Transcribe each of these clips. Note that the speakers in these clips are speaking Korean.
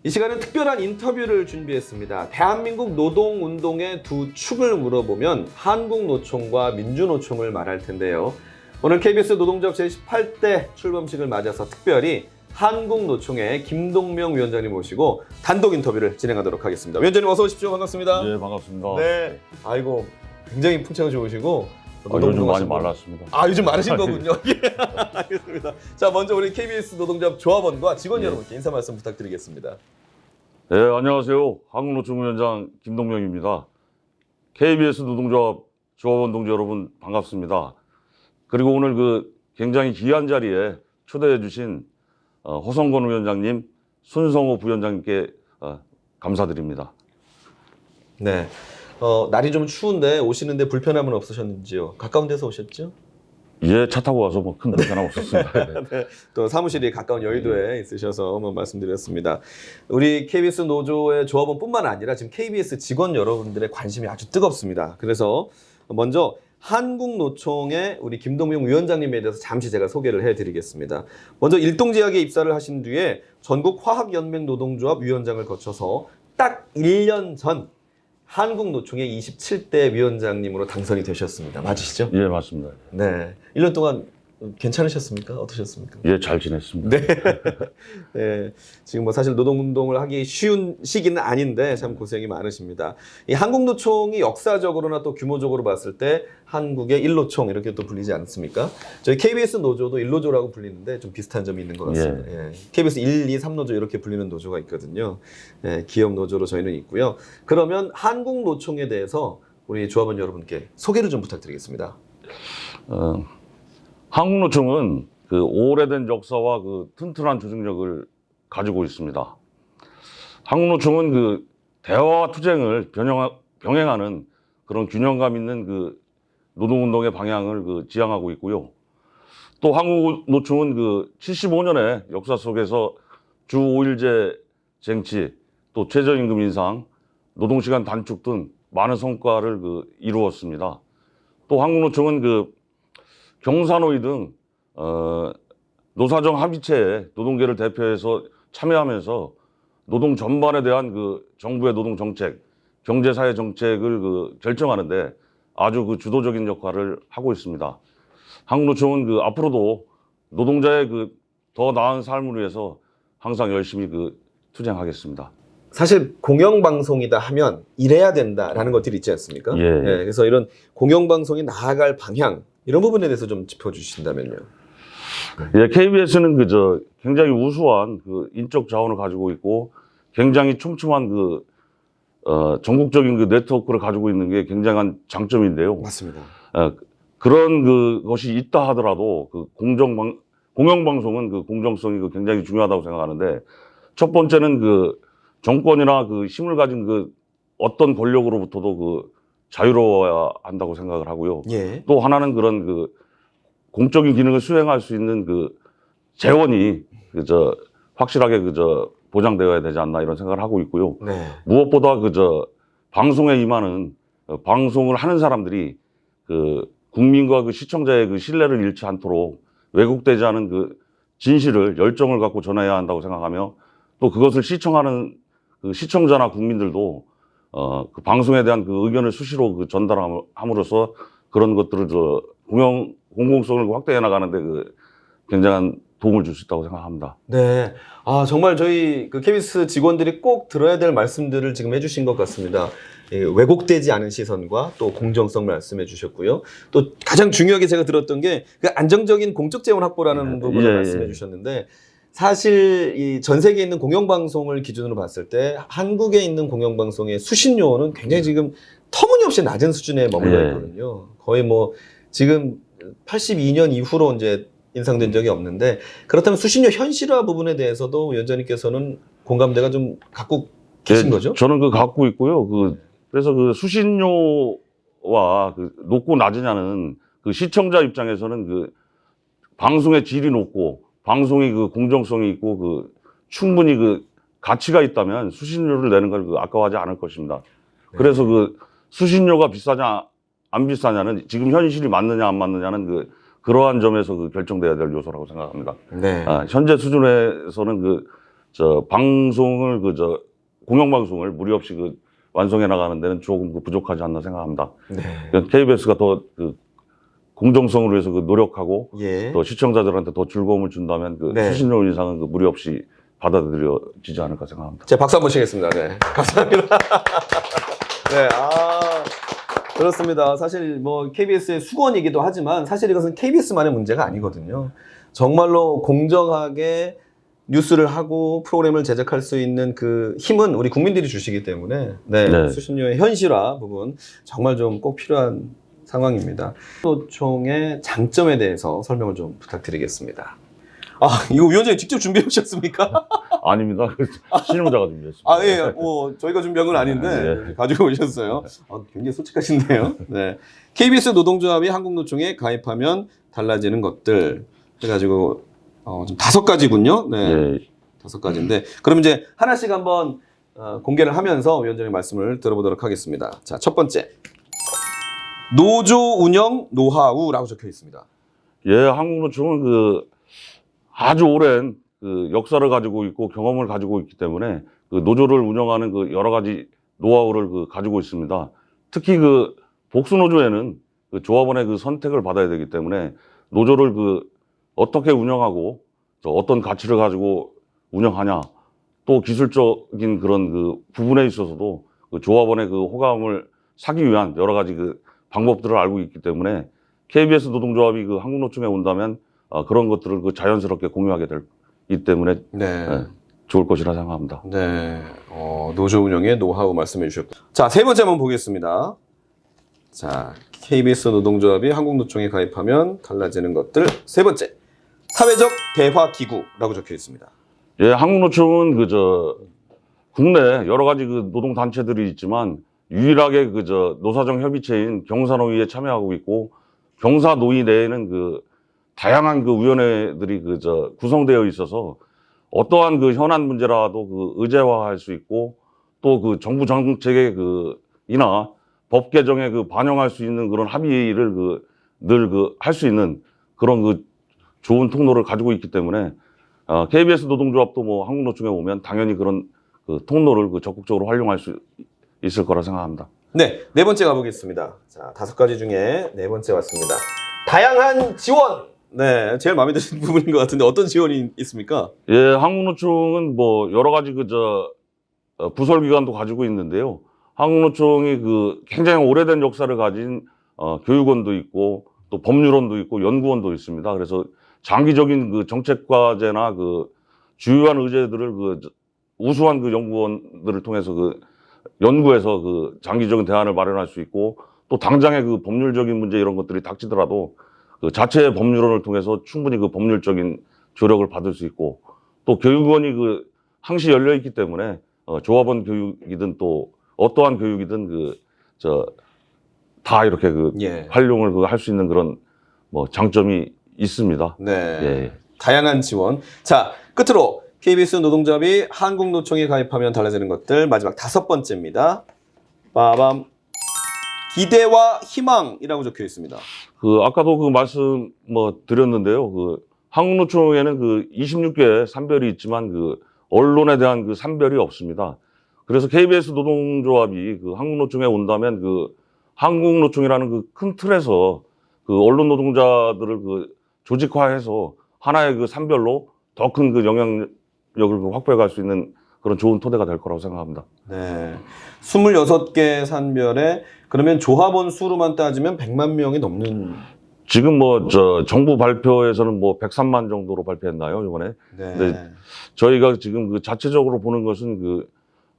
이 시간은 특별한 인터뷰를 준비했습니다. 대한민국 노동운동의 두 축을 물어보면 한국노총과 민주노총을 말할 텐데요. 오늘 KBS 노동조합 제18대 출범식을 맞아서 특별히 한국노총의 김동명 위원장님 모시고 단독 인터뷰를 진행하도록 하겠습니다. 위원장님 어서 오십시오. 반갑습니다. 네, 반갑습니다. 네. 아이고, 굉장히 풍채가 좋으시고 요즘 많이 말랐습니다. 요즘 많으신 거군요. 예, 알겠습니다. 자, 먼저 우리 KBS 노동조합 조합원과 직원 여러분께 인사 말씀 부탁드리겠습니다. 네, 안녕하세요. 한국노총 위원장 김동명입니다. KBS 노동조합 조합원 동지 여러분 반갑습니다. 그리고 오늘 굉장히 귀한 자리에 초대해 주신 허성건 위원장님, 손성호 부위원장님께 감사드립니다. 네. 날이 좀 추운데 오시는데 불편함은 없으셨는지요? 가까운 데서 오셨죠? 예, 차 타고 와서 큰 불편함 없었습니다. 네. 또 사무실이 가까운 여의도에 있으셔서 한번 말씀드렸습니다. 우리 KBS 노조의 조합원뿐만 아니라 지금 KBS 직원 여러분들의 관심이 아주 뜨겁습니다. 그래서 먼저 한국노총의 우리 김동명 위원장님에 대해서 잠시 제가 소개를 해드리겠습니다. 먼저 일동제약에 입사를 하신 뒤에 전국화학연맹노동조합 위원장을 거쳐서 딱 1년 전 한국노총의 27대 위원장님으로 당선이 되셨습니다. 맞으시죠? 예, 맞습니다. 네. 1년 동안 괜찮으셨습니까? 어떠셨습니까? 예, 잘 지냈습니다. 네. 네. 지금 뭐 사실 노동운동을 하기 쉬운 시기는 아닌데 참 고생이 많으십니다. 이 한국노총이 역사적으로나 또 규모적으로 봤을 때 한국의 일노총 이렇게 또 불리지 않습니까? 저희 KBS 노조도 일노조라고 불리는데 좀 비슷한 점이 있는 것 같습니다. 예. KBS 1, 2, 3노조 이렇게 불리는 노조가 있거든요. 예, 기업 노조로 저희는 있고요. 그러면 한국노총에 대해서 우리 조합원 여러분께 소개를 좀 부탁드리겠습니다. 한국노총은 오래된 역사와 튼튼한 조직력을 가지고 있습니다. 한국노총은 대화와 투쟁을 병행하는 그런 균형감 있는 노동운동의 방향을 지향하고 있고요. 또 한국노총은 75년의 역사 속에서 주 5일제 쟁취, 또 최저임금 인상, 노동시간 단축 등 많은 성과를 이루었습니다. 또 한국노총은 경사노위 등 노사정 합의체에 노동계를 대표해서 참여하면서 노동 전반에 대한 정부의 노동 정책, 경제사회 정책을 결정하는데 아주 주도적인 역할을 하고 있습니다. 한국노총은 앞으로도 노동자의 더 나은 삶을 위해서 항상 열심히 투쟁하겠습니다. 사실 공영방송이다 하면 이래야 된다라는 것들이 있지 않습니까? 예. 네, 그래서 이런 공영방송이 나아갈 방향 이런 부분에 대해서 좀 짚어주신다면요. 예, KBS는 굉장히 우수한 인적 자원을 가지고 있고 굉장히 촘촘한 전국적인 네트워크를 가지고 있는 게 굉장한 장점인데요. 맞습니다. 그런 것이 있다 하더라도 공영방송은 공정성이 굉장히 중요하다고 생각하는데 첫 번째는 정권이나 힘을 가진 어떤 권력으로부터도 자유로워야 한다고 생각을 하고요. 예. 또 하나는 그런 공적인 기능을 수행할 수 있는 재원이 확실하게 보장되어야 되지 않나 이런 생각을 하고 있고요. 네. 무엇보다 방송에 임하는 방송을 하는 사람들이 국민과 시청자의 신뢰를 잃지 않도록 왜곡되지 않은 진실을 열정을 갖고 전해야 한다고 생각하며 또 그것을 시청하는 시청자나 국민들도 방송에 대한 의견을 수시로 전달함으로써 그런 것들을 공공성을 확대해 나가는데 굉장한 도움을 줄 수 있다고 생각합니다. 네. 정말 저희 KBS 직원들이 꼭 들어야 될 말씀들을 지금 해주신 것 같습니다. 왜곡되지 않은 시선과 또 공정성 말씀해 주셨고요. 또 가장 중요하게 제가 들었던 게 안정적인 공적 재원 확보라는 부분을 말씀해 주셨는데 사실 이 전 세계에 있는 공영방송을 기준으로 봤을 때 한국에 있는 공영방송의 수신료는 굉장히 지금 터무니없이 낮은 수준에 머물러 있거든요. 거의 뭐 지금 82년 이후로 이제 인상된 적이 없는데 그렇다면 수신료 현실화 부분에 대해서도 위원장님께서는 공감대가 좀 갖고 계신 거죠? 저는 갖고 있고요. 그래서 수신료와 높고 낮으냐는 시청자 입장에서는 방송의 질이 높고 방송이 공정성이 있고 충분히 가치가 있다면 수신료를 내는 걸 아까워하지 않을 것입니다. 그래서 수신료가 비싸냐 안 비싸냐는 지금 현실이 맞느냐 안 맞느냐는 그러한 점에서 결정돼야 될 요소라고 생각합니다. 네. 현재 수준에서는 방송을 공영방송을 무리 없이 완성해 나가는 데는 조금 부족하지 않나 생각합니다. 네. KBS가 더 공정성을 위해서 노력하고 예. 또 시청자들한테 더 즐거움을 준다면 네. 수신료 인상은 무리 없이 받아들여지지 않을까 생각합니다. 제 박수 한번 치겠습니다. 네. 감사합니다. 네. 그렇습니다. 사실 뭐 KBS의 수건이기도 하지만 사실 이것은 KBS만의 문제가 아니거든요. 정말로 공정하게 뉴스를 하고 프로그램을 제작할 수 있는 그 힘은 우리 국민들이 주시기 때문에 네. 수신료의 현실화 부분 정말 좀 꼭 필요한 상황입니다. 노총의 장점에 대해서 설명을 좀 부탁드리겠습니다. 이거 위원장님 직접 준비해 오셨습니까? 아닙니다. 신용자가 준비했습니다. 예. 저희가 준비한 건 아닌데 네. 가지고 오셨어요. 굉장히 솔직하신데요. 네. KBS 노동조합이 한국노총에 가입하면 달라지는 것들 해가지고 좀 5가지군요. 네. 예. 5가지인데 그럼 이제 하나씩 한번 공개를 하면서 위원장님 말씀을 들어보도록 하겠습니다. 자, 첫 번째. 노조 운영 노하우라고 적혀 있습니다. 예, 한국노총은 아주 오랜 역사를 가지고 있고 경험을 가지고 있기 때문에 노조를 운영하는 여러 가지 노하우를 가지고 있습니다. 특히 복수노조에는 조합원의 선택을 받아야 되기 때문에 노조를 어떻게 운영하고 어떤 가치를 가지고 운영하냐, 또 기술적인 그런 부분에 있어서도 조합원의 호감을 사기 위한 여러 가지 방법들을 알고 있기 때문에 KBS 노동조합이 한국노총에 온다면 그런 것들을 자연스럽게 공유하게 되기 때문에 네. 좋을 것이라 생각합니다. 네. 노조 운영의 노하우 말씀해 주셨고. 자, 세 번째 한번 보겠습니다. 자, KBS 노동조합이 한국노총에 가입하면 달라지는 것들. 세 번째. 사회적 대화 기구라고 적혀 있습니다. 예, 한국노총은 국내 여러 가지 노동단체들이 있지만 유일하게 노사정 협의체인 경사노위에 참여하고 있고 경사노위 내에는 다양한 위원회들이 구성되어 있어서 어떠한 현안 문제라도 의제화할 수 있고 또 정부 정책의 이나 법 개정에 반영할 수 있는 그런 합의를 늘 할 수 있는 그런 좋은 통로를 가지고 있기 때문에 KBS 노동조합도 한국노총에 오면 당연히 그런 통로를 적극적으로 활용할 수 있을 거라 생각합니다. 네, 네 번째 가보겠습니다. 자, 5가지 중에 네 번째 왔습니다. 다양한 지원. 네, 제일 마음에 드시는 부분인 것 같은데 어떤 지원이 있습니까? 예, 한국노총은 여러 가지 부설기관도 가지고 있는데요. 한국노총이 굉장히 오래된 역사를 가진 교육원도 있고 또 법률원도 있고 연구원도 있습니다. 그래서 장기적인 정책 과제나 주요한 의제들을 우수한 연구원들을 통해서 연구해서 장기적인 대안을 마련할 수 있고 또 당장의 법률적인 문제 이런 것들이 닥치더라도 자체 법률원을 통해서 충분히 법률적인 조력을 받을 수 있고 또 교육원이 항시 열려 있기 때문에 조합원 교육이든 또 어떠한 교육이든 다 이렇게 예. 활용을 할 수 있는 그런 장점이 있습니다. 네. 예. 다양한 지원. 자, 끝으로 KBS 노동조합이 한국노총에 가입하면 달라지는 것들 마지막 5번째입니다. 빠밤. 기대와 희망이라고 적혀 있습니다. 아까도 말씀 드렸는데요. 한국노총에는 26개의 산별이 있지만 언론에 대한 산별이 없습니다. 그래서 KBS 노동조합이 한국노총에 온다면 한국노총이라는 큰 틀에서 언론 노동자들을 조직화해서 하나의 산별로 더 큰 영향력을 확보해 갈 수 있는 그런 좋은 토대가 될 거라고 생각합니다. 네. 26개 산별에 그러면 조합원 수로만 따지면 100만 명이 넘는. 지금 정부 발표에서는 103만 정도로 발표했나요, 이번에? 네. 네. 저희가 지금 자체적으로 보는 것은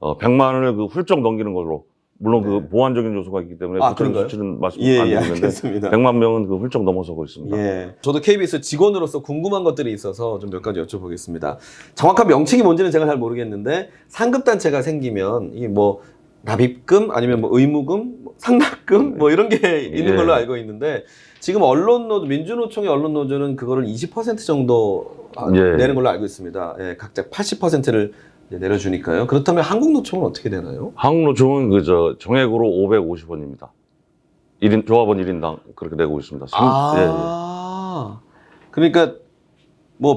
100만을 훌쩍 넘기는 걸로. 물론 네. 보완적인 요소가 있기 때문에 그런가요? 수치는 말씀 예, 안 예, 드리는데 알겠습니다. 100만 명은 훌쩍 넘어서고 있습니다. 예. 저도 KBS 직원으로서 궁금한 것들이 있어서 좀 몇 가지 여쭤보겠습니다. 정확한 명칭이 뭔지는 제가 잘 모르겠는데 상급단체가 생기면 이 납입금 아니면 의무금, 상납금 이런 게 있는 예. 걸로 알고 있는데 지금 민주노총의 언론노조는 그거를 20% 정도 예. 내는 걸로 알고 있습니다. 예, 각자 80%를 내려주니까요. 그렇다면 한국노총은 어떻게 되나요? 한국노총은 정액으로 550원입니다. 조합원 1인당 그렇게 내고 있습니다. 그러니까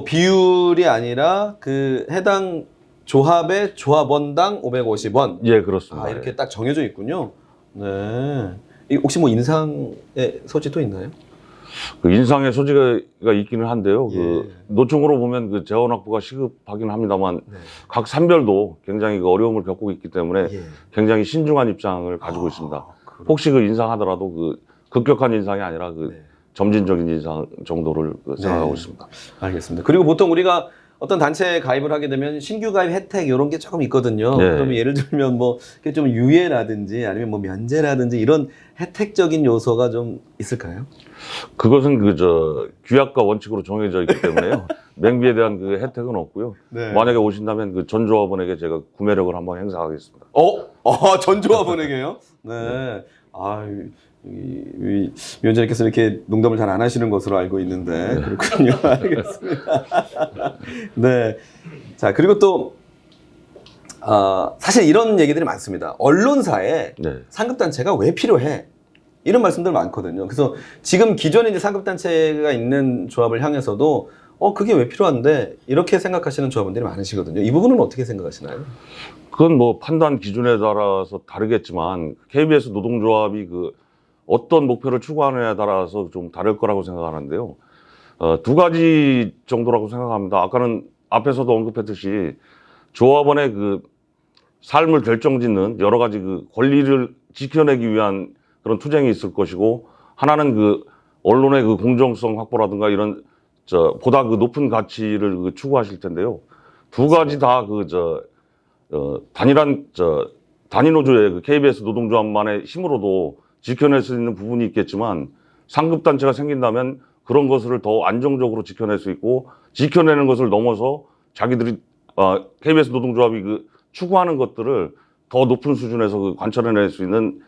비율이 아니라 해당 조합에 조합원당 550원. 예, 그렇습니다. 아, 이렇게 딱 정해져 있군요. 네. 혹시 뭐 인상의 소지도 있나요? 그 인상의 소지가 있기는 한데요. 예. 그 노총으로 보면 그 재원확보가 시급하긴 합니다만 네. 각 산별도 굉장히 그 어려움을 겪고 있기 때문에 예. 굉장히 신중한 입장을 가지고 있습니다. 혹시 그 인상하더라도 그 급격한 인상이 아니라 그 네. 점진적인 인상 정도를 그 생각하고 네. 있습니다. 알겠습니다. 그리고 보통 우리가 어떤 단체에 가입을 하게 되면 신규 가입 혜택 이런 게 조금 있거든요. 네. 그러면 예를 들면 뭐 좀 유예라든지 아니면 뭐 면제라든지 이런 혜택적인 요소가 좀 있을까요? 그것은 규약과 원칙으로 정해져 있기 때문에요. 맹비에 대한 그 혜택은 없고요. 네. 만약에 오신다면 그 전조합원에게 제가 구매력을 한번 행사하겠습니다. 전조합원에게요? 네. 아, 이 위원장님께서 이렇게 농담을 잘 안 하시는 것으로 알고 있는데 그렇군요. 알겠습니다. 네. 자, 그리고 또 사실 이런 얘기들이 많습니다. 언론사에 네. 상급단체가 왜 필요해? 이런 말씀들 많거든요. 그래서 지금 기존에 이제 상급단체가 있는 조합을 향해서도 그게 왜 필요한데? 이렇게 생각하시는 조합원들이 많으시거든요. 이 부분은 어떻게 생각하시나요? 그건 뭐 판단 기준에 따라서 다르겠지만 KBS 노동조합이 그 어떤 목표를 추구하느냐에 따라서 좀 다를 거라고 생각하는데요. 두 가지 정도라고 생각합니다. 아까는 앞에서도 언급했듯이 조합원의 그 삶을 결정짓는 여러 가지 그 권리를 지켜내기 위한 그런 투쟁이 있을 것이고, 하나는 그 언론의 그 공정성 확보라든가 이런 보다 그 높은 가치를 그 추구하실 텐데요. 두 가지 다 단일한 단위노조의 그 KBS 노동조합만의 힘으로도 지켜낼 수 있는 부분이 있겠지만, 상급단체가 생긴다면 그런 것을 더 안정적으로 지켜낼 수 있고, 지켜내는 것을 넘어서 자기들이 KBS 노동조합이 그 추구하는 것들을 더 높은 수준에서 그 관철해낼 수 있는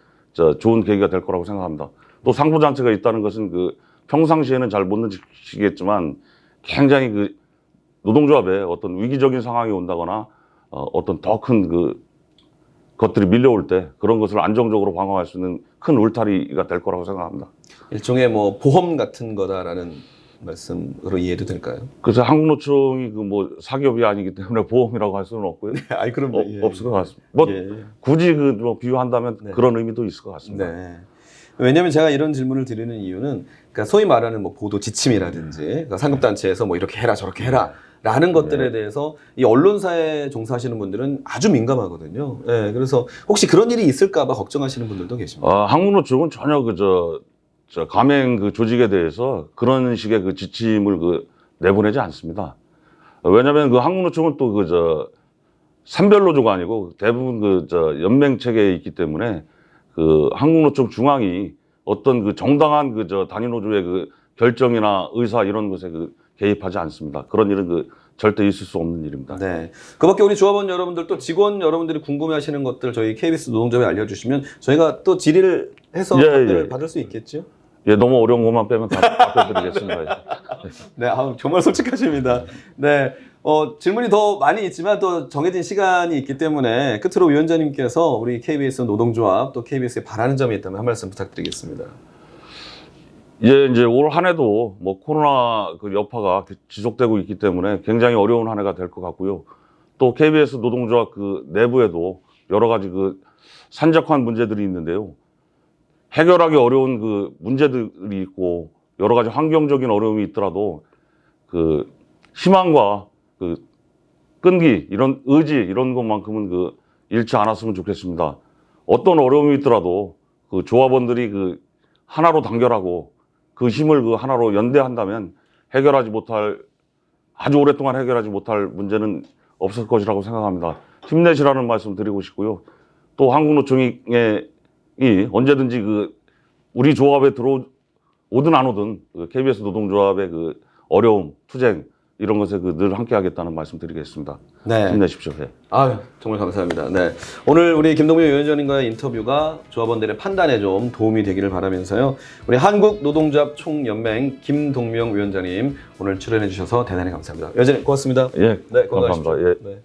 좋은 계기가 될 거라고 생각합니다. 또 상부단체가 있다는 것은 그 평상시에는 잘 못 느끼시겠지만 굉장히 그 노동조합에 어떤 위기적인 상황이 온다거나 어떤 더 큰 그 것들이 밀려올 때 그런 것을 안정적으로 방어할 수 있는 큰 울타리가 될 거라고 생각합니다. 일종의 뭐 보험 같은 거다라는 말씀으로 이해도 될까요? 그래서 한국노총이 그 뭐 사기업이 아니기 때문에 보험이라고 할 수는 없고요. 아이 그럼 없을 것 같습니다. 뭐 굳이 뭐 비유한다면 네. 그런 의미도 있을 것 같습니다. 네. 왜냐하면 제가 이런 질문을 드리는 이유는 그러니까 소위 말하는 뭐 보도 지침이라든지 그러니까 상급단체에서 뭐 이렇게 해라 저렇게 해라 라는 것들에 대해서 이 언론사에 종사하시는 분들은 아주 민감하거든요. 네, 그래서 혹시 그런 일이 있을까 봐 걱정하시는 분들도 계십니다. 한국노총은 전혀 가맹 그 조직에 대해서 그런 식의 그 지침을 그 내보내지 않습니다. 왜냐하면 그 한국노총은 또 산별노조가 아니고 대부분 연맹 체계에 있기 때문에 그 한국노총 중앙이 어떤 그 정당한 단위노조의 그 결정이나 의사 이런 것에 개입하지 않습니다. 그런 일은 절대 있을 수 없는 일입니다. 네. 그 밖에 우리 조합원 여러분들 또 직원 여러분들이 궁금해하시는 것들 저희 KBS 노동조합에 알려주시면 저희가 또 질의를 해서 답변을 받을 수 있겠죠? 예, 너무 어려운 것만 빼면 다 답변드리겠습니다. 네, 정말 솔직하십니다. 네. 질문이 더 많이 있지만 또 정해진 시간이 있기 때문에 끝으로 위원장님께서 우리 KBS 노동조합 또 KBS에 바라는 점이 있다면 한 말씀 부탁드리겠습니다. 예, 이제 올 한 해도 뭐 코로나 그 여파가 지속되고 있기 때문에 굉장히 어려운 한 해가 될 것 같고요. 또 KBS 노동조합 그 내부에도 여러 가지 산적한 문제들이 있는데요. 해결하기 어려운 그 문제들이 있고 여러 가지 환경적인 어려움이 있더라도 그 희망과 그 끈기 이런 의지 이런 것만큼은 잃지 않았으면 좋겠습니다. 어떤 어려움이 있더라도 그 조합원들이 하나로 단결하고 그 힘을 하나로 연대한다면 아주 오랫동안 해결하지 못할 문제는 없을 것이라고 생각합니다. 힘내시라는 말씀 드리고 싶고요. 또 한국노총이 언제든지 우리 조합에 오든 안 오든 KBS 노동조합의 어려움, 투쟁 이런 것에 늘 함께하겠다는 말씀 드리겠습니다. 네. 힘내십시오. 네. 정말 감사합니다. 네. 오늘 우리 김동민 위원장님과의 인터뷰가 조합원들의 판단에 좀 도움이 되기를 바라면서요. 우리 한국노동조합 총연맹 김동명 위원장님 오늘 출연해 주셔서 대단히 감사합니다. 위원장님 고맙습니다. 예, 네, 건강하십시오. 감사합니다. 예. 네.